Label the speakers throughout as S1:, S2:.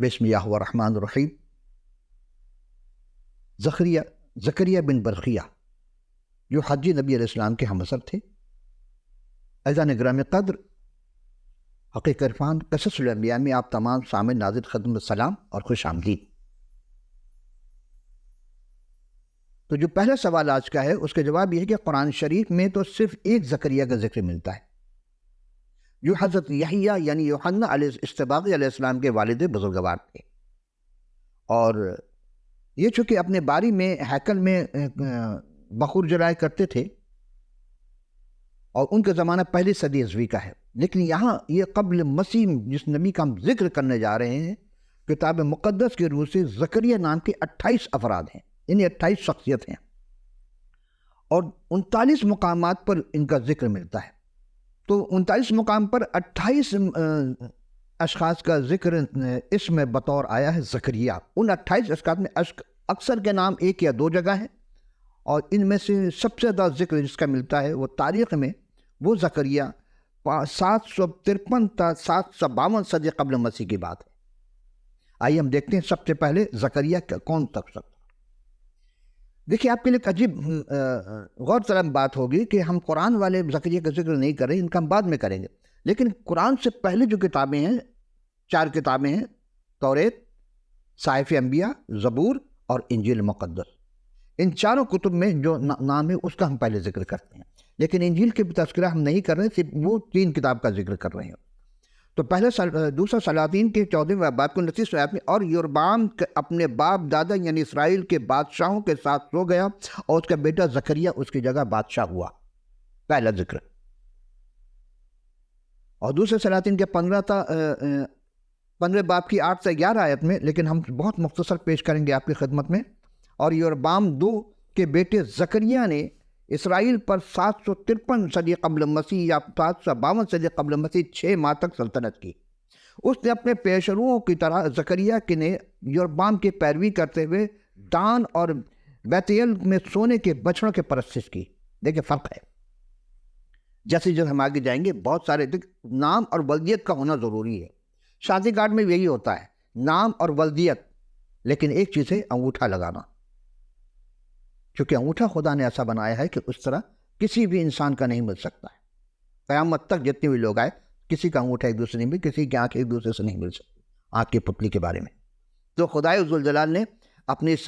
S1: بسم اللہ الرحمن الرحیم۔ زکریا بن برقیہ جو حجی نبی علیہ السلام کے ہم اثر تھے، عزیزان گرامی قدر، حقیق عرفان قصص الانبیاء میں آپ تمام سامعین ناظرین خدمت سلام اور خوش آمدید۔ تو جو پہلا سوال آج کا ہے اس کا جواب یہ ہے کہ قرآن شریف میں تو صرف ایک زکریا کا ذکر ملتا ہے جو حضرت یحییٰ یعنی یوحنا استباغی علیہ السلام کے والد بزرگوار تھے، اور یہ چونکہ اپنے باری میں ہیکل میں بخور جلائے کرتے تھے اور ان کا زمانہ پہلی صدی عیسوی کا ہے، لیکن یہاں یہ قبل مسیح جس نبی کا ہم ذکر کرنے جا رہے ہیں کتاب مقدس کے روح سے زکریا نام کے 28 افراد ہیں، یعنی 28 شخصیت ہیں، اور 39 مقامات پر ان کا ذکر ملتا ہے۔ تو 39 مقام پر 28 اشخاص کا ذکر اس میں بطور آیا ہے زکریا۔ ان 28 اشخاص میں اکثر کے نام ایک یا دو جگہ ہیں، اور ان میں سے سب سے زیادہ ذکر جس کا ملتا ہے وہ تاریخ میں وہ زکریا 753 تا 752 صدی قبل مسیح کی بات ہے۔ آئیے ہم دیکھتے ہیں سب سے پہلے زکریا کا کون تک سکتا۔ دیکھیے آپ کے لیے ایک عجیب غور طلب بات ہوگی کہ ہم قرآن والے زکریا کا ذکر نہیں کر رہے، ان کا ہم بعد میں کریں گے، لیکن قرآن سے پہلے جو کتابیں ہیں 4 کتابیں ہیں، توریت، صحائف انبیاء، زبور اور انجیل مقدس۔ ان چاروں کتب میں جو نام ہے اس کا ہم پہلے ذکر کرتے ہیں، لیکن انجیل کے تذکرہ ہم نہیں کر رہے، صرف وہ 3 کتاب کا ذکر کر رہے ہیں۔ تو دوسرا سلاطین کے 14ویں باب کو 29 آیت میں، اور یربعام اپنے باپ دادا یعنی اسرائیل کے بادشاہوں کے ساتھ سو گیا اور اس کا بیٹا زکریا اس کی جگہ بادشاہ ہوا، پہلا ذکر۔ اور دوسرے سلاطین کے 15 باب کی 8 سے 11 آیت میں، لیکن ہم بہت مختصر پیش کریں گے آپ کی خدمت میں، اور یربعام 2 کے بیٹے زکریا نے اسرائیل پر 753 صدی قبل مسیح یا 752 صدی قبل مسیح 6 ماہ تک سلطنت کی۔ اس نے اپنے پیشروؤں کی طرح زکریا کے نے یربعام کی پیروی کرتے ہوئے دان اور بیتیل میں سونے کے بچڑوں کے پرستش کی۔ دیکھیں فرق ہے، جیسے جب ہم آگے جائیں گے بہت سارے نام اور ولدیت کا ہونا ضروری ہے۔ شادی کارڈ میں یہی ہوتا ہے، نام اور ولدیت، لیکن ایک چیز ہے انگوٹھا لگانا، کیونکہ انگوٹھا خدا نے ایسا بنایا ہے کہ اس طرح کسی بھی انسان کا نہیں مل سکتا ہے۔ قیامت تک جتنے بھی لوگ آئے کسی کا انگوٹھا ایک دوسرے سے نہیں مل، کسی کی آنکھ ایک دوسرے سے نہیں مل سکتی، آنکھ کی پتلی کے بارے میں۔ تو خدائے ذوالجلال نے اپنے اس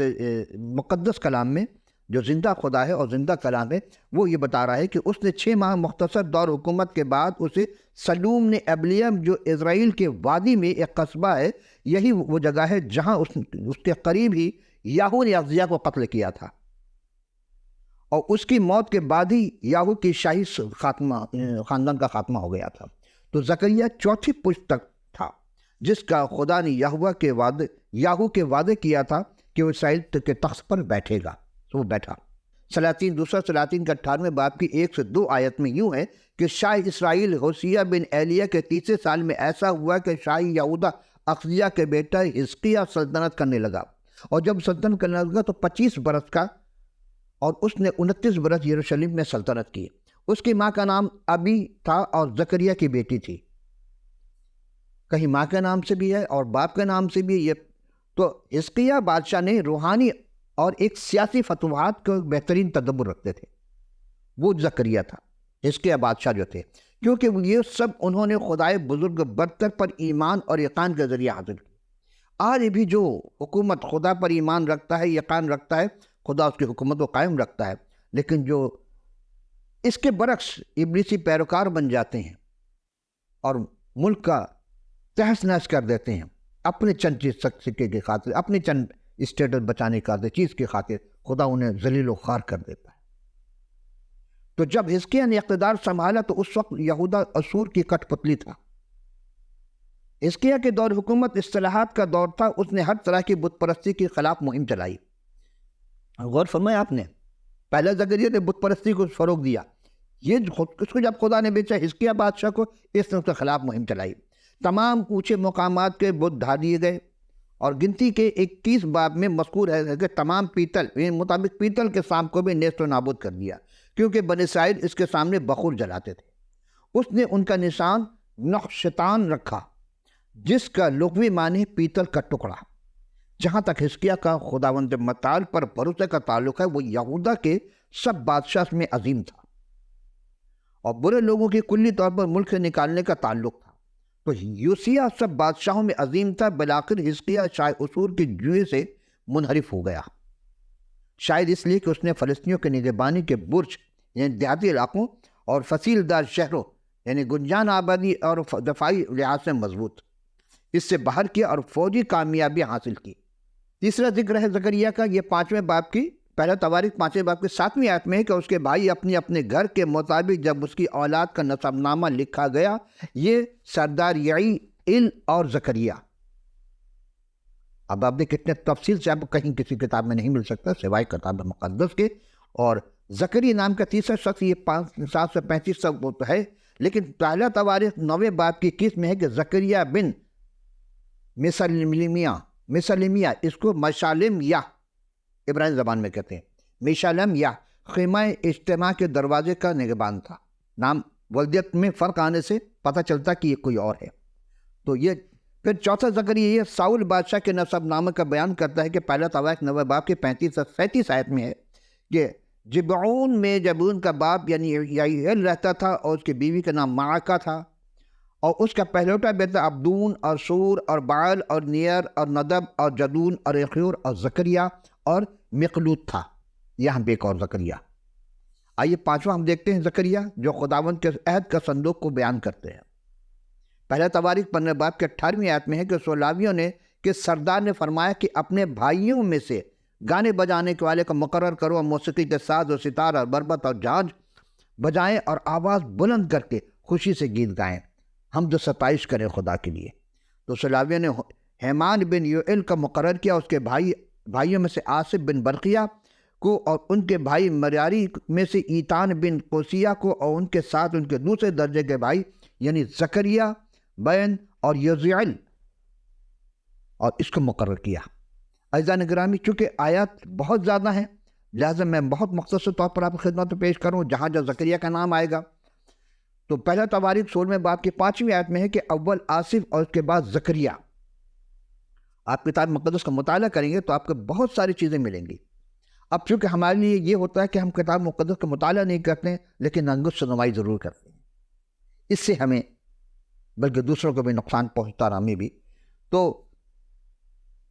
S1: مقدس کلام میں جو زندہ خدا ہے اور زندہ کلام ہے وہ یہ بتا رہا ہے کہ اس نے 6 ماہ مختصر دور حکومت کے بعد اسے سلوم نے ابلیم جو اسرائیل کے وادی میں ایک قصبہ ہے، یہی وہ جگہ ہے جہاں اس کے قریب ہی یاہو نے عزیہ کو قتل کیا تھا، اور اس کی موت کے بعد ہی یاہو کی شاہی خاندان کا خاتمہ ہو گیا تھا۔ تو زکریا 4تھی پشت تک تھا جس کا خدا نے یاہو کے وعدے کیا تھا کہ وہ اسرائیل کے تخت پر بیٹھے گا، تو وہ بیٹھا۔ دوسرا سلاطین کا 18ویں باب کی 1 سے 2 آیت میں یوں ہے کہ شاہ اسرائیل ہوشیہ بن ایلیہ کے 30 سال میں ایسا ہوا کہ شاہ یہودا اخزیہ کے بیٹا حزقیہ سلطنت کرنے لگا، اور جب سلطنت کرنے لگا تو 25 برس کا، اور اس نے 29 برس یروشلم میں سلطنت کی۔ اس کی ماں کا نام ابی تھا اور زکریا کی بیٹی تھی۔ کہیں ماں کے نام سے بھی ہے اور باپ کے نام سے بھی یہ۔ تو حزقیہ بادشاہ نے روحانی اور ایک سیاسی فتوحات کو بہترین تدبر رکھتے تھے، وہ زکریا تھا، حزقیہ بادشاہ جو تھے، کیونکہ یہ سب انہوں نے خدائے بزرگ برتر پر ایمان اور یقین کے ذریعے حاصل کی۔ آج بھی جو حکومت خدا پر ایمان رکھتا ہے، یقین رکھتا ہے، خدا اس کی حکومت کو قائم رکھتا ہے، لیکن جو اس کے برعکس ابلیسی پیروکار بن جاتے ہیں اور ملک کا تہس نہس کر دیتے ہیں اپنے چند چیز سکے کی خاطر، اپنے چند اسٹیٹس بچانے کی چیز کی خاطر، خدا انہیں ذلیل و خوار کر دیتا ہے۔ تو جب حزقیہ نے اقتدار سنبھالا تو اس وقت یہودا اسور کی کٹ پتلی تھا۔ حزقیہ کے دور حکومت اصلاحات کا دور تھا، اس نے ہر طرح کی بت پرستی کے خلاف مہم چلائی۔ غور فرمایا آپ نے، پہلے زکریا نے بت پرستی کو فروغ دیا، اس کو جب خدا نے بیچا حزقیہ بادشاہ کو، اس نے اس کے خلاف مہم چلائی۔ تمام اونچے مقامات کے بت ڈھا دیے گئے، اور گنتی کے 21 باب میں مذکور ہے کہ تمام پیتل مطابق پیتل کے سام کو بھی نیست و نابود کر دیا، کیونکہ بنی اسرائیل اس کے سامنے بخور جلاتے تے۔ اس نے ان کا نشان نحشتان رکھا، جس کا لغوی معنی پیتل کا ٹکڑا۔ جہاں تک حزقیہ کا خداوند متعال پر بھروسے کا تعلق ہے، وہ یہودا کے سب بادشاہ میں عظیم تھا اور برے لوگوں کی کلی طور پر ملک سے نکالنے کا تعلق تھا۔ تو یوسیہ سب بادشاہوں میں عظیم تھا، بالآخر حزقیہ شاہ اصور کی جوئے سے منحرف ہو گیا، شاید اس لیے کہ اس نے فلسطینیوں کے نگہبانی کے برج یعنی دیہاتی علاقوں اور فصیل دار شہروں یعنی گنجان آبادی اور دفاعی لحاظ سے مضبوط اس سے باہر کیا اور فوجی کامیابی حاصل کی۔ تیسرا ذکر ہے زکریا کا، یہ 5ویں باب کی پہلا تواریخ 5ویں باب کی 7ویں آیت میں ہے کہ اس کے بھائی اپنے گھر کے مطابق جب اس کی اولاد کا نسب نامہ لکھا گیا، یہ سردار یعیل اور زکریا۔ اب آپ نے کتنے تفصیل سے آپ کو کہیں کسی کتاب میں نہیں مل سکتا سوائے کتاب مقدس کے۔ اور زکریا نام کا تیسرا شخص یہ 735 تک ہے، لیکن پہلا تواریخ 9ویں باب کی 21 میں ہے کہ زکریا بن مسلمیہ، اس کو مشالم یا عبرانی زبان میں کہتے ہیں، مشالم یا خیمہ اجتماع کے دروازے کا نگہبان تھا۔ نام ولدیت میں فرق آنے سے پتہ چلتا کہ یہ کوئی اور ہے۔ تو یہ پھر چوتھا زکریا یہ ساؤل بادشاہ کے نسب نامہ کا بیان کرتا ہے کہ پہلا تواریخ 9 باب کے 35 سے 37 آیت میں ہے کہ جبعون میں جبعون کا باپ یعنی یعیل رہتا تھا اور اس کی بیوی کا نام معاکہ تھا، اور اس کا پہلوٹا بیٹا عبدون اور سور اور بعل اور نیر اور ندب اور جدون اور اخیور اور زکریا اور مقلوط تھا۔ یہاں پہ ایک اور زکریا۔ آئیے 5واں ہم دیکھتے ہیں زکریا جو خداوند کے عہد کا صندوق کو بیان کرتے ہیں۔ پہلا تواریخ 15 باب کے 18ویں آیت میں ہے کہ سولاویوں نے کہ سردار نے فرمایا کہ اپنے بھائیوں میں سے گانے بجانے کے والے کو مقرر کرو اور موسیقی کے ساز اور ستار اور بربط اور جھانج بجائیں اور آواز بلند کر کے خوشی سے گیت گائیں، حمد و ستائش کریں خدا کے لیے۔ تو سلاویوں نے ہیمان بن یوئیل کا مقرر کیا، اس کے بھائیوں میں سے آصف بن برقیہ کو، اور ان کے بھائی مریاری میں سے ایتان بن قوسیہ کو، اور ان کے ساتھ ان کے دوسرے درجے کے بھائی یعنی زکریا بین اور یوزیعل، اور اس کو مقرر کیا۔ عزیزان گرامی، چونکہ آیات بہت زیادہ ہیں لہذا میں بہت مختصر طور پر آپ کی خدمت میں پیش کروں جہاں زکریا کا نام آئے گا۔ تو پہلا تواریخ 16 باب کی 5ویں آیت میں ہے کہ اول آصف اور اس کے بعد زکریا۔ آپ کتاب مقدس کا مطالعہ کریں گے تو آپ کو بہت ساری چیزیں ملیں گی۔ اب چونکہ ہمارے لیے یہ ہوتا ہے کہ ہم کتاب مقدس کا مطالعہ نہیں کرتے ہیں لیکن انگشت سنوائی ضرور کرتے ہیں، اس سے ہمیں بلکہ دوسروں کو بھی نقصان پہنچتا اور ہمیں بھی۔ تو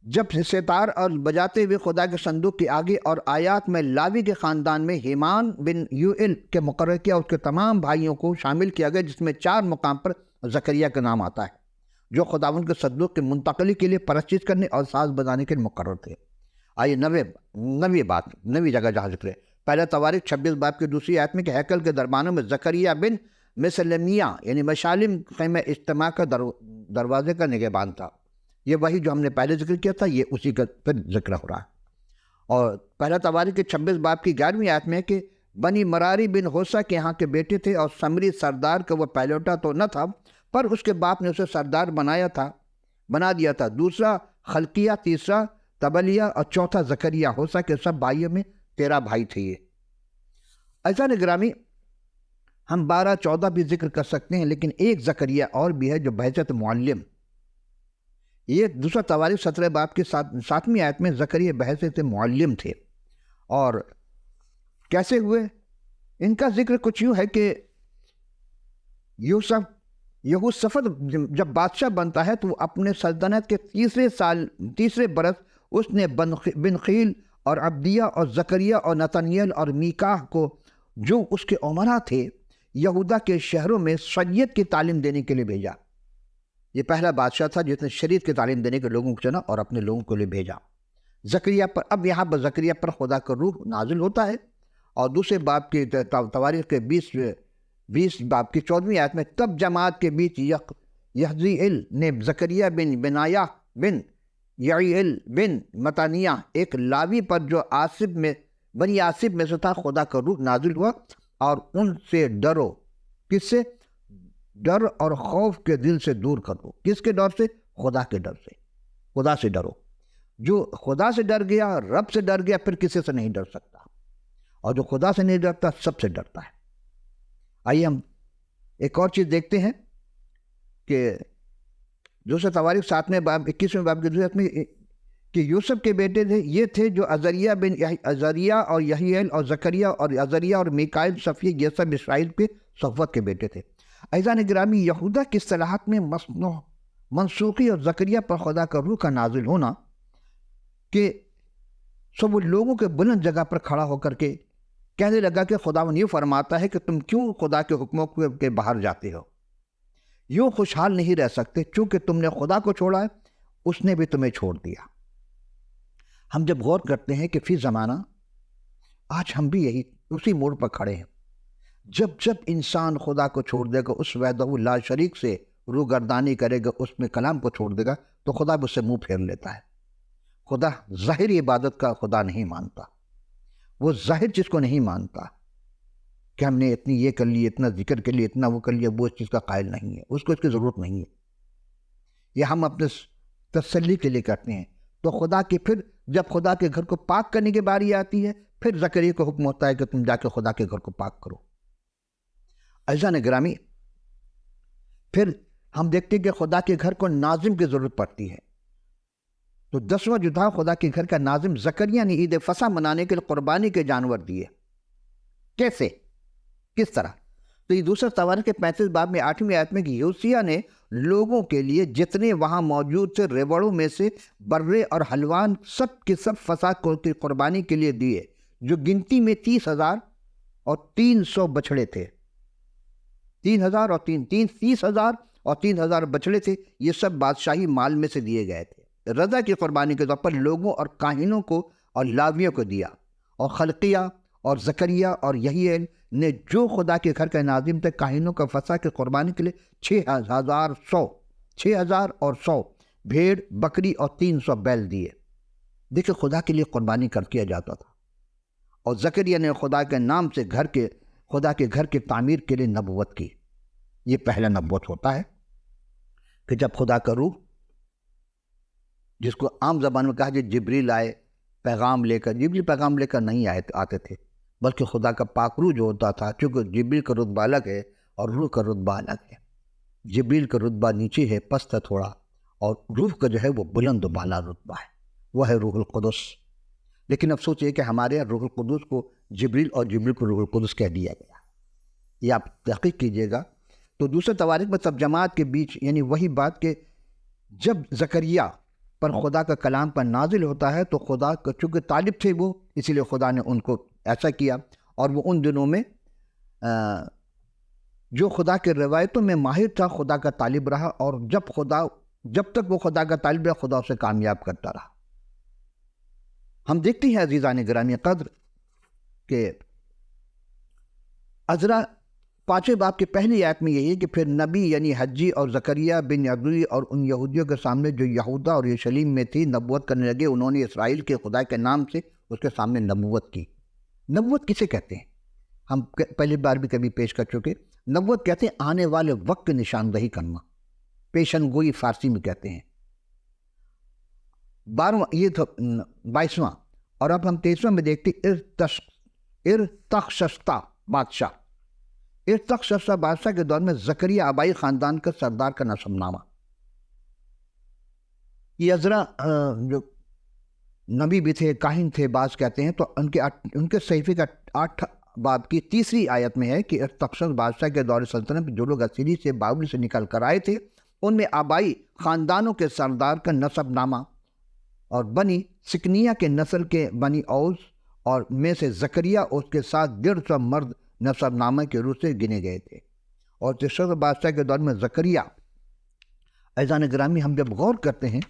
S1: جب ستار اور بجاتے ہوئے خدا کے صندوق کی آگے اور آیات میں لاوی کے خاندان میں ہیمان بن یوئیل کے مقرر کیا، اس کے تمام بھائیوں کو شامل کیا گیا، جس میں 4 مقام پر زکریا کا نام آتا ہے جو خداوند کے صندوق کی منتقلی کے لیے پرستش کرنے اور ساز بجانے کے لیے مقرر تھے۔ آئیے 9ویں جگہ جہاں ذکر ہے، پہلا تواریخ 26 باب کی 2 آیت میں کہ ہیکل کے دربانوں میں زکریا بن مسلمیہ یعنی مشالم خیمہ اجتماع کا دروازے کا نگہبان تھا۔ یہ وہی جو ہم نے پہلے ذکر کیا تھا، یہ اسی کا پھر ذکر ہو رہا ہے۔ اور پہلا تواریخ کے 26 باب کی 11ویں آیت میں ہے کہ بنی مراری بن ہوسا کے یہاں کے بیٹے تھے، اور سمری سردار کا وہ پہلوٹا تو نہ تھا پر اس کے باپ نے اسے سردار بنا دیا تھا۔ دوسرا خلقیہ، تیسرا تبلیہ اور چوتھا زکریا۔ ہوسا کے سب بھائیوں میں 13 بھائی تھے یہ۔ عزیزان گرامی، ہم 12-14 بھی ذکر کر سکتے ہیں، لیکن ایک زکریا اور بھی ہے جو بحیثیت معلم۔ یہ دوسرا تواریخ 17 باب کی 7ویں آیت میں زکریا بحیثیت معلم تھے۔ اور کیسے ہوئے؟ ان کا ذکر کچھ یوں ہے کہ یہوشافط جب بادشاہ بنتا ہے تو وہ اپنے سلطنت کے تیسرے برس اس نے بنخیل اور عبدیہ اور زکریا اور نتنیل اور میکاہ کو، جو اس کے امراء تھے، یہودا کے شہروں میں شریعت کی تعلیم دینے کے لیے بھیجا۔ یہ پہلا بادشاہ تھا جس نے شریعت کی تعلیم دینے کے لوگوں کو چنا اور اپنے لوگوں کو لیے بھیجا۔ زکریا پر اب یہاں پر زکریا پر خدا کا روح نازل ہوتا ہے، اور دوسرے باب کی تواریخ کے 20 باب کی 14ویں آیت میں تب جماعت کے بیچ یحزیل نے زکریا بن بنایا بن یعیل بن متانیہ ایک لاوی پر جو بنی آصف میں سے تھا خدا کا روح نازل ہوا، اور ان سے ڈرو۔ کس سے؟ ڈر اور خوف کے دل سے دور کرو۔ کس کے ڈر سے؟ خدا کے ڈر سے۔ خدا سے ڈرو۔ جو خدا سے ڈر گیا، رب سے ڈر گیا، پھر کسی سے نہیں ڈر سکتا، اور جو خدا سے نہیں ڈرتا سب سے ڈرتا ہے۔ آئیے ہم ایک اور چیز دیکھتے ہیں کہ دوسرے تواریخ 7ویں باب 21ویں باب کے دوسرے میں کہ یوسف کے بیٹے تھے، یہ تھے جو عزریہ اور یحییل اور زکریا اور عزریہ اور میکائیل صفیہ، یہ سب اسرائیل کے صفوت کے بیٹے تھے۔ عزیزان گرامی، یہودا کی اصطلاحات میں منسوخی اور زکریا پر خدا کا روح کا نازل ہونا کہ سب وہ لوگوں کے بلند جگہ پر کھڑا ہو کر کے کہنے لگا کہ خداوند یہ فرماتا ہے کہ تم کیوں خدا کے حکموں کے باہر جاتے ہو، یوں خوشحال نہیں رہ سکتے، چونکہ تم نے خدا کو چھوڑا ہے اس نے بھی تمہیں چھوڑ دیا۔ ہم جب غور کرتے ہیں کہ فی زمانہ آج ہم بھی یہی اسی موڑ پر کھڑے ہیں، جب انسان خدا کو چھوڑ دے گا، اس وحدہ لا شریک سے روگردانی کرے گا، اس میں کلام کو چھوڑ دے گا، تو خدا بھی اس سے منہ پھیر لیتا ہے۔ خدا ظاہری عبادت کا خدا نہیں مانتا، وہ ظاہر چیز کو نہیں مانتا کہ ہم نے اتنی یہ کر لی، اتنا ذکر کر لیا، اتنا وہ کر لیا، وہ اس چیز کا قائل نہیں ہے، اس کو اس کی ضرورت نہیں ہے، یہ ہم اپنے تسلی کے لیے کرتے ہیں۔ تو خدا کی پھر جب خدا کے گھر کو پاک کرنے کی باری آتی ہے، پھر زکریا کو حکم ہوتا ہے کہ تم جا کے خدا کے گھر کو پاک کرو۔ عزیزان گرامی، پھر ہم دیکھتے ہیں کہ خدا کے گھر کو ناظم کی ضرورت پڑتی ہے، تو 10واں جدھا خدا کے گھر کا ناظم زکریا نے عید فصح منانے کے لیے قربانی کے جانور دیے۔ کیسے، کس طرح؟ تو یہ دوسرا تواریخ کے 35 باب میں 8ویں آیت میں کہ یوسیہ نے لوگوں کے لیے جتنے وہاں موجود تھے ریوڑوں میں سے برے اور حلوان سب کے سب فصح کی قربانی کے لیے دیے، جو گنتی میں 30,000 اور 300 بچھڑے تھے۔ 3,000 اور 30,000 اور 3,000 بچڑے تھے، یہ سب بادشاہی مال میں سے دیے گئے تھے۔ رضا کی قربانی کے طور پر لوگوں اور کاہنوں کو اور لاویوں کو دیا، اور خلقیہ اور زکریا اور یحییل نے جو خدا کے گھر کا ناظم تھے کاہنوں کا فصح کی قربانی کے لیے 6,000 اور 100 بھیڑ بکری اور 300 بیل دیے۔ دیکھیں خدا کے لیے قربانی کر کیا جاتا تھا، اور زکریا نے خدا کے نام سے خدا کے گھر کی تعمیر کے لیے نبوت کی۔ یہ پہلا نبوت ہوتا ہے کہ جب خدا کا روح، جس کو عام زبان میں کہا جائے جبریل آئے پیغام لے کر، جبریل پیغام لے کر نہیں آتے تھے، بلکہ خدا کا پاک روح جو ہوتا تھا، چونکہ جبریل کا رتبہ الگ ہے اور روح کا رتبہ الگ ہے۔ جبریل کا رتبہ نیچے ہے، پست ہے تھوڑا، اور روح کا جو ہے وہ بلند و بالا رتبہ ہے، وہ ہے روح القدس۔ لیکن افسوس یہ کہ ہمارے روح القدس کو جبریل اور جبریل کو روح القدس کہہ دیا گیا، یہ آپ تحقیق کیجئے گا۔ تو دوسرے تواریخ میں سب جماعت کے بیچ یعنی وہی بات کہ جب زکریا پر خدا کا کلام پر نازل ہوتا ہے تو خدا کا چونکہ طالب تھے وہ، اسی لیے خدا نے ان کو ایسا کیا، اور وہ ان دنوں میں جو خدا کے روایتوں میں ماہر تھا خدا کا طالب رہا، اور جب تک وہ خدا کا طالب رہا خدا اسے کامیاب کرتا رہا۔ ہم دیکھتے ہیں عزیزان گرامی قدر کہ عزرا 5ویں باب کی پہلی آیت میں یہی ہے کہ پھر نبی یعنی حجی اور زکریا بن عدوی اور ان یہودیوں کے سامنے جو یہودا اور یروشلم میں تھی نبوت کرنے لگے، انہوں نے اسرائیل کے خدا کے نام سے اس کے سامنے نبوت کی۔ نبوت کسے کہتے ہیں؟ ہم پہلی بار بھی کبھی پیش کر چکے۔ نبوت کہتے ہیں آنے والے وقت کی نشاندہی کرنا، پیشن گوئی فارسی میں کہتے ہیں۔ 12واں یہ تھا 22واں، اور اب ہم 23واں میں دیکھتے ارتخشستہ بادشاہ کے دور میں زکریا آبائی خاندان کا سردار کا نسب نامہ۔ یہ عزرا جو نبی بھی تھے، کاہن تھے، بعض کہتے ہیں، تو ان کے صحیفے کا 8 باب کی 3 آیت میں ہے کہ ارتخشس بادشاہ کے دور سلطنت میں جو لوگ اسیری سے بابل سے نکل کر آئے تھے ان میں آبائی خاندانوں کے سردار کا نسب نامہ، اور بنی سکنیہ کے نسل کے بنی اوس اور میں سے زکریا اس کے ساتھ 150 مرد نسب نامہ کے روح سے گنے گئے تھے۔ اور تیسرے بادشاہ کے دور میں زکریا، عزیزان گرامی ہم جب غور کرتے ہیں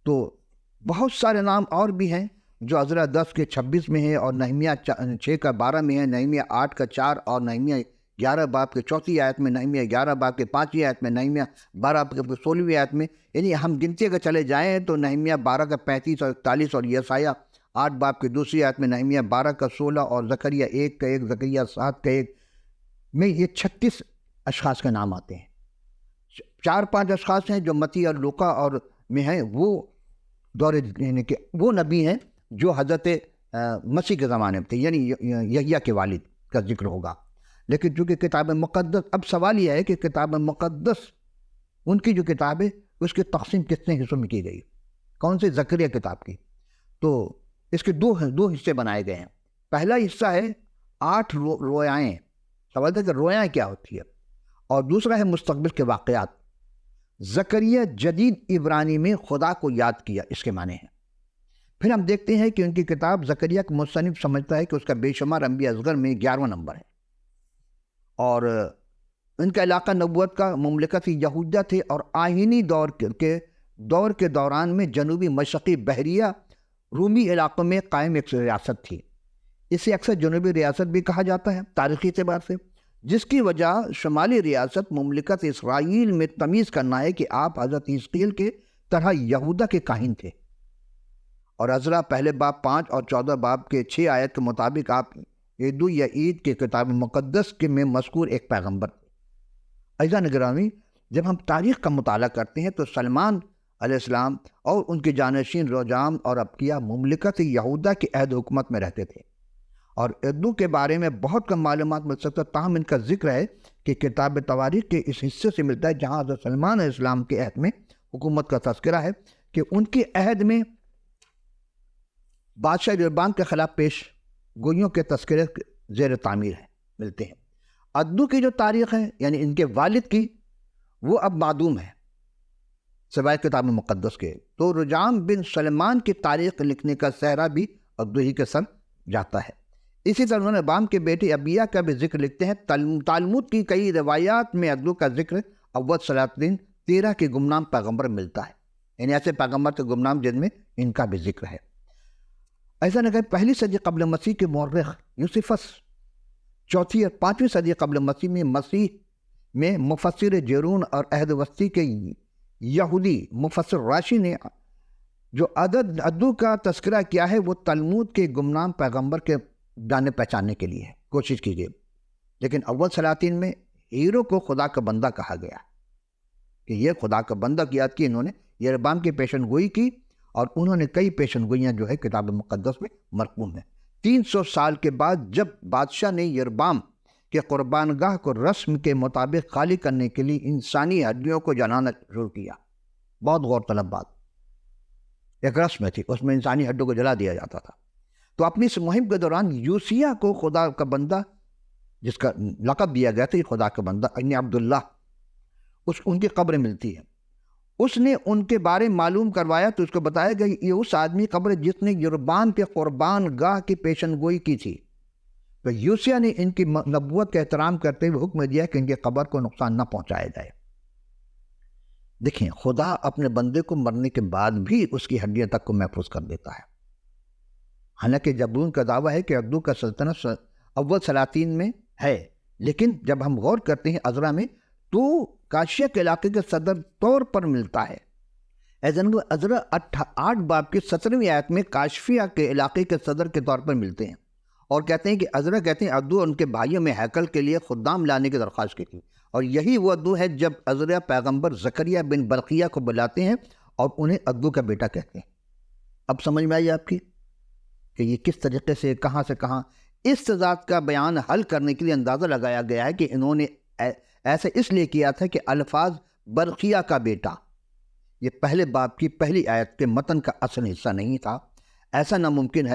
S1: تو بہت سارے نام اور بھی ہیں جو عزرا 10 کے 26 میں ہے، اور نہمیہ 6 کا 12 میں ہے، نہمیہ 8 کا 4 اور نہمیہ 11 باب کے 4 آیت میں، نہمیہ 11 باب کے 5 آیت میں، نہمیہ 12 باب کے 16 آیت میں، یعنی ہم گنتی اگر چلے جائیں تو نہمیہ 12 کا 35 اور 41 اور یسایہ 8 باب کے 2 آیت میں، نہمیہ 12 کا 16 اور زکریا 1 کا 1، زکریا 7 کا 1 میں یہ 36 اشخاص کے نام آتے ہیں۔ 4-5 اشخاص ہیں جو متی اور لوقا اور میں ہیں، وہ دور یعنی کہ وہ نبی ہیں جو حضرت مسیح کے زمانے میں تھے، یعنی یحییٰ کے والد کا ذکر ہوگا۔ لیکن چونکہ کتاب مقدس، اب سوال یہ ہے کہ کتاب مقدس ان کی جو کتاب ہے اس کی تقسیم کتنے حصوں میں کی گئی؟ کون سی؟ زکریا کتاب کی۔ تو اس کے دو حصے بنائے گئے ہیں۔ پہلا حصہ ہے 8 رویائیں، سوال ہے کہ رویائیں کیا ہوتی ہے، اور دوسرا ہے مستقبل کے واقعات۔ زکریا جدید عبرانی میں خدا کو یاد کیا، اس کے معنی ہیں۔ پھر ہم دیکھتے ہیں کہ ان کی کتاب زکریا کا مصنف سمجھتا ہے کہ اس کا بے شمار انبیاء اصغر میں 11واں نمبر ہے، اور ان کا علاقہ نبوت کا مملکت یہودیہ تھے، اور آئینی دور کے دوران میں جنوبی مشرقی بحریہ رومی علاقوں میں قائم ایک ریاست تھی۔ اسے اکثر جنوبی ریاست بھی کہا جاتا ہے تاریخی اعتبار سے، جس کی وجہ شمالی ریاست مملکت اسرائیل میں تمیز کرنا ہے کہ آپ حضرت حزقیل کے طرح یہودا کے کاہن تھے، اور عزرا پہلے باب 5 اور 14 باب کے 6 آیت کے مطابق آپ عیدو یا عید کے کتاب مقدس کے میں مذکور ایک پیغمبر تھے۔ عزیزان گرامی، جب ہم تاریخ کا مطالعہ کرتے ہیں تو سلمان علیہ السلام اور ان کے جانشین روجام اور ابقیہ مملکت یہودا کے عہد حکومت میں رہتے تھے، اور عیدو کے بارے میں بہت کم معلومات مل سکتا، تاہم ان کا ذکر ہے کہ کتاب تواریخ کے اس حصے سے ملتا ہے جہاں حضرت سلمان علیہ السلام کے عہد میں حکومت کا تذکرہ ہے کہ ان کے عہد میں بادشاہ یربعام کے خلاف پیش گوئیوں کے تذکرے زیر تعمیر ہیں، ملتے ہیں۔ عدو کی جو تاریخ ہے، یعنی ان کے والد کی، وہ اب معدوم ہے سوائے کتاب مقدس کے۔ تو رجام بن سلمان کی تاریخ لکھنے کا سہرا بھی عدو ہی کے سر جاتا ہے۔ اسی طرح انہوں نے بام کے بیٹے ابیہ کا بھی ذکر لکھتے ہیں۔ تالمود کی کئی روایات میں عدو کا ذکر اول سلاطین 13 کے گمنام پیغمبر ملتا ہے، یعنی ایسے پیغمبر کے گمنام جن میں ان کا بھی ذکر ہے۔ ایسا نہ کہ پہلی صدی قبل مسیح کے مورخ یوسفس 4 اور 5ویں صدی قبل مسیح میں مفسر جیرون اور عہد وسطی کے یہودی مفسر راشی نے جو عدو کا تذکرہ کیا ہے وہ تلمود کے گمنام پیغمبر کے جانے پہچاننے کے لیے کوشش کی گئی، لیکن اول سلاطین میں ہیرو کو خدا کا بندہ کہا گیا کہ یہ خدا کا بندہ کی یاد کی انہوں نے یربعام کی پیشن گوئی کی، اور انہوں نے کئی پیشن گوئیاں جو ہے کتاب مقدس میں مرقوم ہیں۔ 300 سال کے بعد جب بادشاہ نے یربعام کے قربان گاہ کو رسم کے مطابق خالی کرنے کے لیے انسانی ہڈیوں کو جلانا شروع کیا، بہت غور طلب بات، ایک رسم تھی، اس میں انسانی ہڈیوں کو جلا دیا جاتا تھا۔ تو اپنی اس مہم کے دوران یوسیہ کو خدا کا بندہ، جس کا لقب دیا گیا تھا یہ خدا کا بندہ ابن عبداللہ، ان کی قبر ملتی ہے۔ اس نے ان کے بارے معلوم کروایا تو اس کو بتایا گیا یہ اس آدمی قبر جس نے یربعام کے قربان گاہ کی پیشن گوئی کی تھی۔ تو یوسیہ نے ان کی نبوت کا احترام کرتے ہوئے حکم دیا کہ ان کی قبر کو نقصان نہ پہنچایا جائے۔ دیکھیں، خدا اپنے بندے کو مرنے کے بعد بھی اس کی ہڈیاں تک کو محفوظ کر دیتا ہے۔ حالانکہ جبرون کا دعویٰ ہے کہ عدو کا سلطنت اول سلاطین میں ہے، لیکن جب ہم غور کرتے ہیں عزرا میں تو کاشیہ کے علاقے کے صدر طور پر ملتا ہے۔ عزرا 8 باب کی 17ویں آیت میں کاشفیہ کے علاقے کے صدر کے طور پر ملتے ہیں، اور کہتے ہیں کہ عزرا کہتے ہیں عدو ان کے بھائیوں میں ہیکل کے لیے خدام لانے کی درخواست کی تھی، اور یہی وہ عدو ہے جب عزرا پیغمبر زکریا بن برقیہ کو بلاتے ہیں اور انہیں عدو کا بیٹا کہتے ہیں۔ اب سمجھ میں آئی آپ کی کہ یہ کس طریقے سے کہاں اس تضاد کا بیان حل کرنے کے لیے اندازہ لگایا گیا ہے کہ انہوں نے ایسا اس لیے کیا تھا کہ الفاظ برقیہ کا بیٹا یہ پہلے باب کی پہلی آیت کے متن کا اصل حصہ نہیں تھا۔ ایسا ناممکن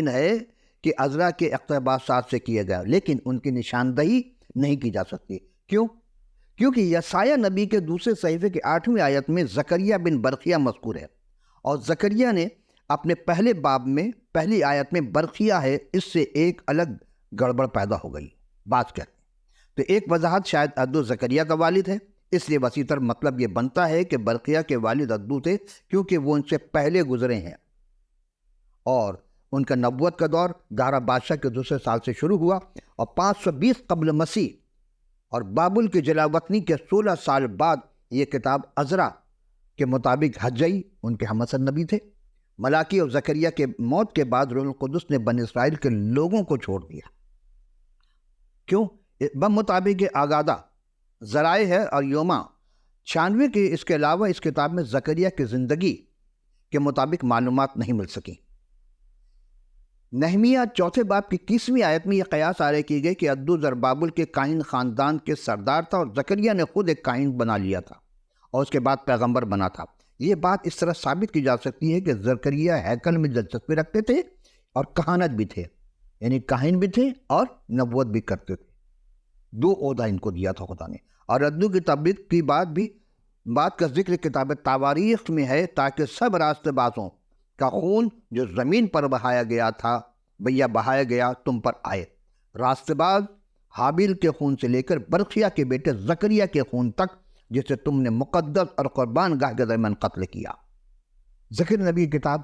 S1: ہے کہ عزرا کے اقتباسات سے کیا گیا، لیکن ان کی نشاندہی نہیں کی جا سکتی۔ کیونکہ یسایہ نبی کے دوسرے صحیفے کے 8ویں آیت میں زکریا بن برقیہ مذکور ہے، اور زکریا نے اپنے پہلے باب میں پہلی آیت میں برقیہ ہے، اس سے ایک الگ گڑبڑ پیدا ہو گئی بات کہتے ہیں۔ تو ایک وضاحت شاید عدو زکریا کا والد ہے، اس لیے وسیع تر مطلب یہ بنتا ہے کہ برقیہ کے والد عدو تھے، کیونکہ وہ ان سے پہلے گزرے ہیں، اور ان کا نبوت کا دور دارا بادشاہ کے دوسرے سال سے شروع ہوا، اور 520 قبل مسیح اور بابل کی جلاوطنی کے 16 سال بعد یہ کتاب عزرا کے مطابق حجئی ان کے ہم عصر نبی تھے۔ ملاکی اور زکریا کے موت کے بعد روح القدس نے بنی اسرائیل کے لوگوں کو چھوڑ دیا۔ کیوں؟ بمطابق آگادہ ذرائع ہے اور یوما 96 کے اس کے علاوہ اس کتاب میں زکریا کی زندگی کے مطابق معلومات نہیں مل سکیں۔ نحمیہ 4 باب کی 21ویں آیت میں یہ قیاس عارض کی گئی کہ عدو زربابل کے کاہن خاندان کے سردار تھا، اور زکریا نے خود ایک کاہن بنا لیا تھا، اور اس کے بعد پیغمبر بنا تھا۔ یہ بات اس طرح ثابت کی جا سکتی ہے کہ زکریا ہیکل میں دلچسپی رکھتے تھے اور کہانت بھی تھے، یعنی کاہن بھی تھے اور نبوت بھی کرتے تھے۔ دو عہدہ ان کو دیا تھا خدا نے۔ اور ردو کی تبلیغ کی بات کا ذکر کتاب تواریخ میں ہے تاکہ سب راست بازوں کا خون جو زمین پر بہایا گیا تم پر آئے۔ راست باز حابیل کے خون سے لے کر برقیہ کے بیٹے زکریا کے خون تک جسے تم نے مقدس اور قربان گاہ کے درمیان قتل کیا۔ زکریا نبی کی کتاب،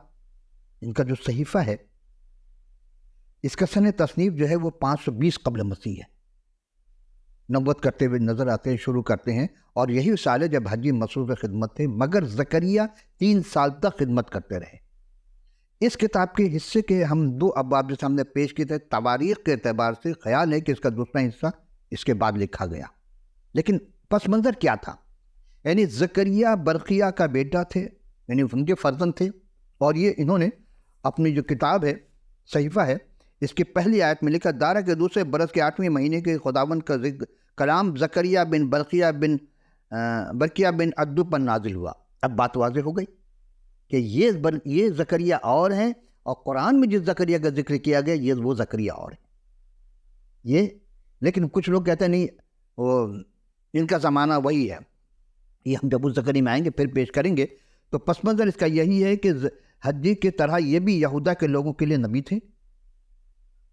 S1: ان کا جو صحیفہ ہے، اس کا سن تصنیف جو ہے وہ 520 قبل مسیح ہے۔ نبوت کرتے ہوئے نظر آتے ہیں، شروع کرتے ہیں، اور یہی سال ہے جب حجی مصروف خدمت تھے، مگر زکریا 3 سال تک خدمت کرتے رہے۔ اس کتاب کے حصے کے ہم 2 ابواب جیسے ہم نے پیش کیے تھے، تواریخ کے اعتبار سے خیال ہے کہ اس کا دوسرا حصہ اس کے بعد لکھا گیا، لیکن پس منظر کیا تھا؟ یعنی زکریا برقیہ کا بیٹا تھے، یعنی ان کے فرزند تھے، اور یہ انہوں نے اپنی جو کتاب ہے، صحیفہ ہے، اس کی پہلی آیت میں لکھا، دارہ کے دوسرے برس کے 8ویں مہینے کے خداوند کا کلام زکریا بن برقیہ بن عدو پر نازل ہوا۔ اب بات واضح ہو گئی کہ یہ زکریا اور ہیں، اور قرآن میں جس زکریا کا ذکر کیا گیا یہ وہ زکریا اور ہیں۔ لیکن کچھ لوگ کہتے ہیں نہیں، وہ ان کا زمانہ وہی ہے۔ یہ ہم جب اس زکریا میں آئیں گے پھر پیش کریں گے۔ تو پس منظر اس کا یہی ہے کہ حجی کی طرح یہ بھی یہودا کے لوگوں کے لیے نبی تھے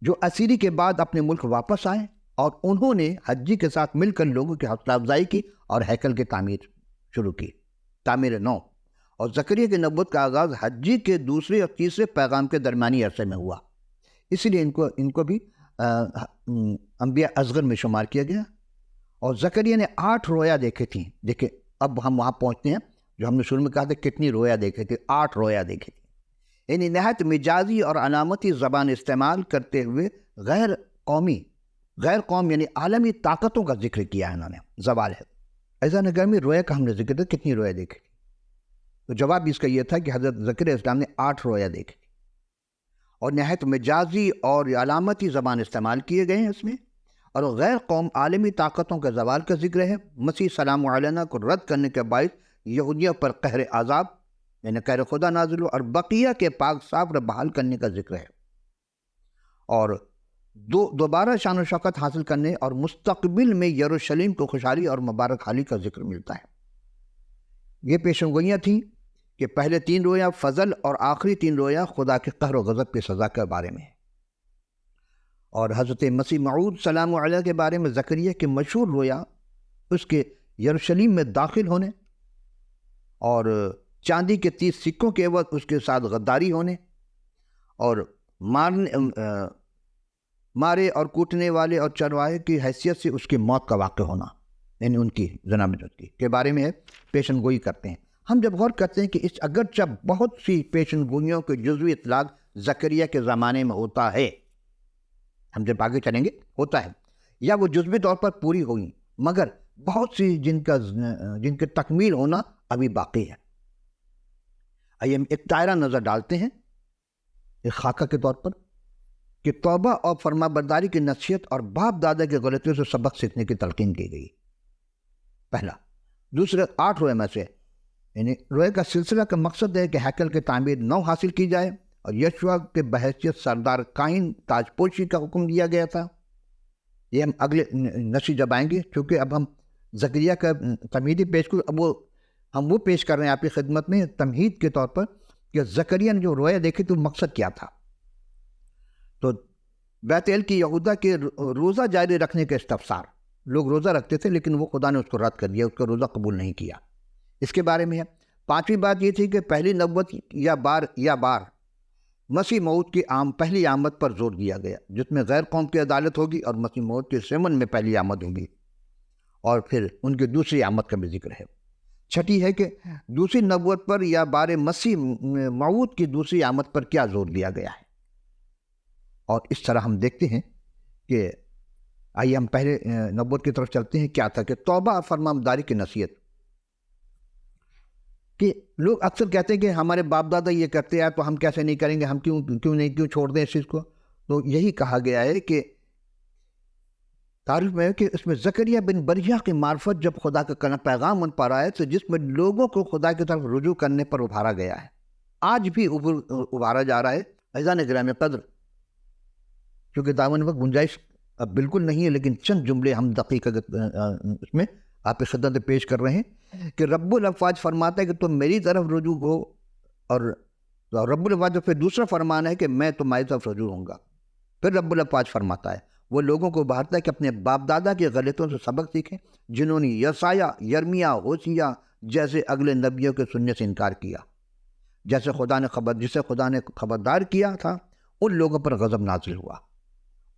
S1: جو اسیری کے بعد اپنے ملک واپس آئے، اور انہوں نے حجی کے ساتھ مل کر لوگوں کی حوصلہ افزائی کی اور ہیکل کی تعمیر شروع کی، تعمیر نو۔ اور زکریا کی نبوت کا آغاز حجی کے دوسرے اور تیسرے پیغام کے درمیانی عرصے میں ہوا، اسی لیے ان کو بھی انبیاء اصغر میں شمار کیا گیا۔ اور زکریا نے 8 رویا دیکھے تھیں۔ دیکھیں اب ہم وہاں پہنچتے ہیں جو ہم نے شروع میں کہا تھا کتنی رویا دیکھے تھے، 8 رویا دیکھے تھے۔ یعنی نہایت مجازی اور علامتی زبان استعمال کرتے ہوئے غیر قوم یعنی عالمی طاقتوں کا ذکر کیا ہے انہوں نے۔ زوال ہے ایزا نگر میں رویا کا ہم نے ذکر تھا، کتنی رویا دیکھی تھی؟ تو جواب اس کا یہ تھا کہ حضرت زکریا اسلام نے 8 رویا دیکھی تھی، اور نہایت مجازی اور علامتی زبان استعمال کیے گئے ہیں اس میں، اور غیر قوم عالمی طاقتوں کے زوال کا ذکر ہے۔ مسیح سلام علیہ کو رد کرنے کے باعث یہودیوں پر قہر عذاب یعنی قہر خدا نازل ہو، اور بقیہ کے پاک صاف بحال کرنے کا ذکر ہے، اور دوبارہ شان و شوکت حاصل کرنے اور مستقبل میں یروشلم کو خوشحالی اور مبارک حالی کا ذکر ملتا ہے۔ یہ پیشن گوئیاں تھیں کہ پہلے 3 رویا فضل اور آخری 3 رویا خدا کے قہر و غضب کی سزا کے بارے میں ہے۔ اور حضرت مسیح موعود سلام علیہ کے بارے میں زکریا کی مشہور رویا اس کے یروشلم میں داخل ہونے اور چاندی کے 30 سکوں کے عوض اس کے ساتھ غداری ہونے، اور مارے اور کوٹنے والے اور چرواہے کی حیثیت سے اس کی موت کا واقع ہونا، یعنی ان کی جناب کے بارے میں پیشن گوئی کرتے ہیں۔ ہم جب غور کرتے ہیں کہ اس اگرچہ بہت سی پیشن گوئیوں کے جزوی اطلاق زکریا کے زمانے میں ہوتا ہے، ہم جب آگے چلیں گے ہوتا ہے، یا وہ جزوی طور پر پوری ہوئی، مگر بہت سی جن کے تکمیل ہونا ابھی باقی ہے۔ آئیے ہم ایک دائرہ نظر ڈالتے ہیں ایک خاکہ کے طور پر کہ توبہ اور فرما برداری کی نصیحت اور باپ دادا کی غلطیوں سے سبق سیکھنے کی تلقین کی گئی، پہلا۔ دوسرے 8 روئے میں سے، یعنی روئے کا سلسلہ کا مقصد ہے کہ ہیکل کی تعمیر نو حاصل کی جائے، اور یشوع کے بحیثیت سردار کائن تاج پوشی کا حکم دیا گیا تھا۔ یہ ہم اگلے نشر جب آئیں گے، چونکہ اب ہم زکریا کا تمہیدی پیش کو ہم وہ پیش کر رہے ہیں آپ کی خدمت میں تمہید کے طور پر کہ زکریا نے جو رویا دیکھی تو مقصد کیا تھا۔ تو بیت ایل کی یہودا کے روزہ جاری رکھنے کے استفسار، لوگ روزہ رکھتے تھے لیکن وہ خدا نے اس کو رد کر دیا، اس کا روزہ قبول نہیں کیا، اس کے بارے میں ہے۔ 5ویں بات یہ تھی کہ پہلی نبوت یا بار مسیح موعود کی پہلی آمد پر زور دیا گیا، جس میں غیر قوم کی عدالت ہوگی اور مسیح موعود کے سمن میں پہلی آمد ہوگی، اور پھر ان کی دوسری آمد کا بھی ذکر ہے۔ 6 ہے کہ دوسری نبوت پر یا بار مسیح موعود کی دوسری آمد پر کیا زور دیا گیا ہے، اور اس طرح ہم دیکھتے ہیں کہ آئیے ہم پہلے نبوت کی طرف چلتے ہیں۔ کیا تھا کہ توبہ اور فرمانبرداری کی نصیحت، کہ لوگ اکثر کہتے ہیں کہ ہمارے باپ دادا یہ کرتے ہیں تو ہم کیسے نہیں کریں گے، ہم کیوں چھوڑ دیں اس چیز کو؟ تو یہی کہا گیا ہے کہ تعریف میں ہے کہ اس میں زکریا بن بریا کی معرفت جب خدا کا پیغام ان پر آئے تو جس میں لوگوں کو خدا کی طرف رجوع کرنے پر ابھارا گیا ہے، آج بھی ابھارا جا رہا ہے۔ عزیزان گرامی قدر، کیونکہ دامن وقت گنجائش اب بالکل نہیں ہے، لیکن چند جملے ہم دقیق اس میں آپ کی خدمت میں پیش کر رہے ہیں کہ رب الافواج فرماتا ہے کہ تم میری طرف رجوع ہو، اور رب الافواج پھر دوسرا فرمان ہے کہ میں تمہاری طرف رجوع ہوں گا۔ پھر رب الافواج فرماتا ہے، وہ لوگوں کو ابھارتا ہے کہ اپنے باپ دادا کے غلطوں سے سبق سیکھیں جنہوں نے یسایہ، یرمیا، ہوشیہ جیسے اگلے نبیوں کے سننے سے انکار کیا، جسے خدا نے خبردار کیا تھا ان لوگوں پر غضب نازل ہوا۔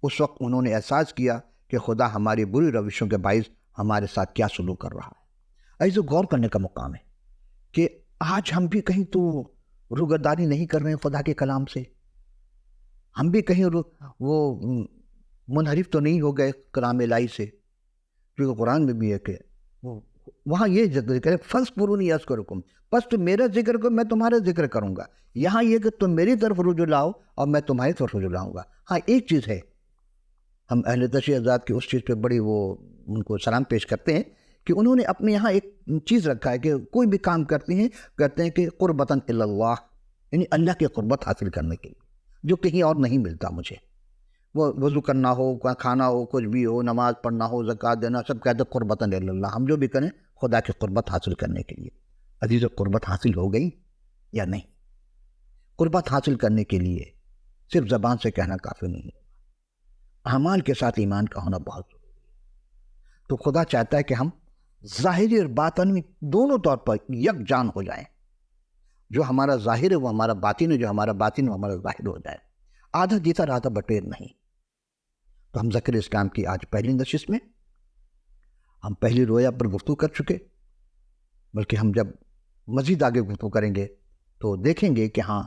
S1: اس وقت انہوں نے احساس کیا کہ خدا ہماری بری روشوں کے باعث ہمارے ساتھ کیا سلوک کر رہا ہے۔ ایسے غور کرنے کا مقام ہے کہ آج ہم بھی کہیں تو روگردانی نہیں کر رہے ہیں خدا کے کلام سے، ہم بھی کہیں وہ منحرف تو نہیں ہو گئے کلام الہی سے، کیونکہ قرآن میں بھی ہے کہ وہاں یہ ذکر کرے فَاذْكُرُونِی أَذْكُرْكُمْ، بس تم میرا ذکر کرو میں تمہارا ذکر کروں گا۔ یہاں یہ کہ تم میری طرف رجوع لاؤ اور میں تمہاری طرف رجوع لاؤں گا۔ ہاں ایک چیز ہے، ہم اہل تشیع حضرات کی اس چیز پہ بڑی ان کو سلام پیش کرتے ہیں کہ انہوں نے اپنے یہاں ایک چیز رکھا ہے کہ کوئی بھی کام کرتے ہیں کہ قربتاً الی اللہ، یعنی اللہ کی قربت حاصل کرنے کے لیے، جو کہیں اور نہیں ملتا مجھے۔ وہ وضو کرنا ہو، کھانا ہو، کچھ بھی ہو، نماز پڑھنا ہو، زکوٰۃ دینا، سب کہتے ہیں قربتاً الی اللہ، ہم جو بھی کریں خدا کی قربت حاصل کرنے کے لیے۔ عزیز، قربت حاصل ہو گئی یا نہیں؟ قربت حاصل کرنے کے لیے صرف زبان سے کہنا کافی نہیں ہے، اعمال کے ساتھ ایمان کا ہونا بہت ضروری ہے۔ تو خدا چاہتا ہے کہ ہم ظاہری اور باطنی دونوں طور پر یکجان ہو جائیں، جو ہمارا ظاہر ہے وہ ہمارا باطن ہے، جو ہمارا باطن ہے وہ ہمارا ظاہر ہو جائے، آدھا جیتا آدھا بٹیر نہیں۔ تو ہم ذکر اسلام کی آج پہلی نشست میں ہم پہلی رویا پر گفتگو کر چکے، بلکہ ہم جب مزید آگے گفتگو کریں گے تو دیکھیں گے کہ ہاں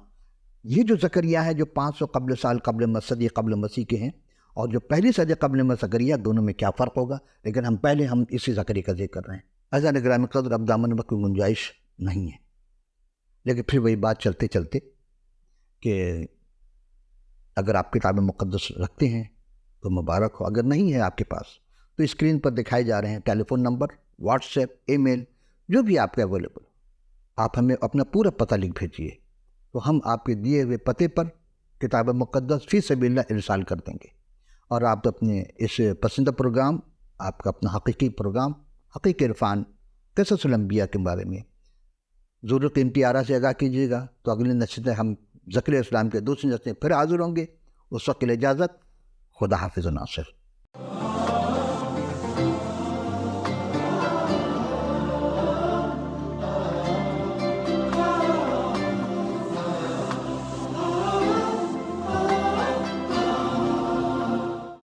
S1: یہ جو زکریا ہے جو 500 سال صدی قبل مسیح کے ہیں، اور جو پہلی صدی قبل زکریا، دونوں میں کیا فرق ہوگا، لیکن ہم پہلے اسی زکریا کا ذکر کر رہے ہیں۔ عزیزان گرامی قدر، اب دامن وقت کی گنجائش نہیں ہے، لیکن پھر وہی بات چلتے چلتے کہ اگر آپ کتاب مقدس رکھتے ہیں تو مبارک ہو، اگر نہیں ہے آپ کے پاس تو اسکرین پر دکھائے جا رہے ہیں ٹیلی فون نمبر، واٹس ایپ، ای میل، جو بھی آپ کے اویلیبل، آپ ہمیں اپنا پورا پتہ لکھ بھیجیے تو ہم آپ کے دیے ہوئے پتے پر کتاب مقدس فی سبیل اللہ ارسال کر دیں گے، اور آپ اپنے اس پسندہ پروگرام، آپ کا اپنا حقیقی پروگرام حقیقی عرفان قصص الانبیاء کے بارے میں ضرور قیمتی آراء سے آگاہ کیجیے گا۔ تو اگلی نشستیں ہم ذکر اسلام کے دوسری نشستیں پھر حاضر ہوں گے، اس وقت کے لیے اجازت، خدا حافظ و ناصر۔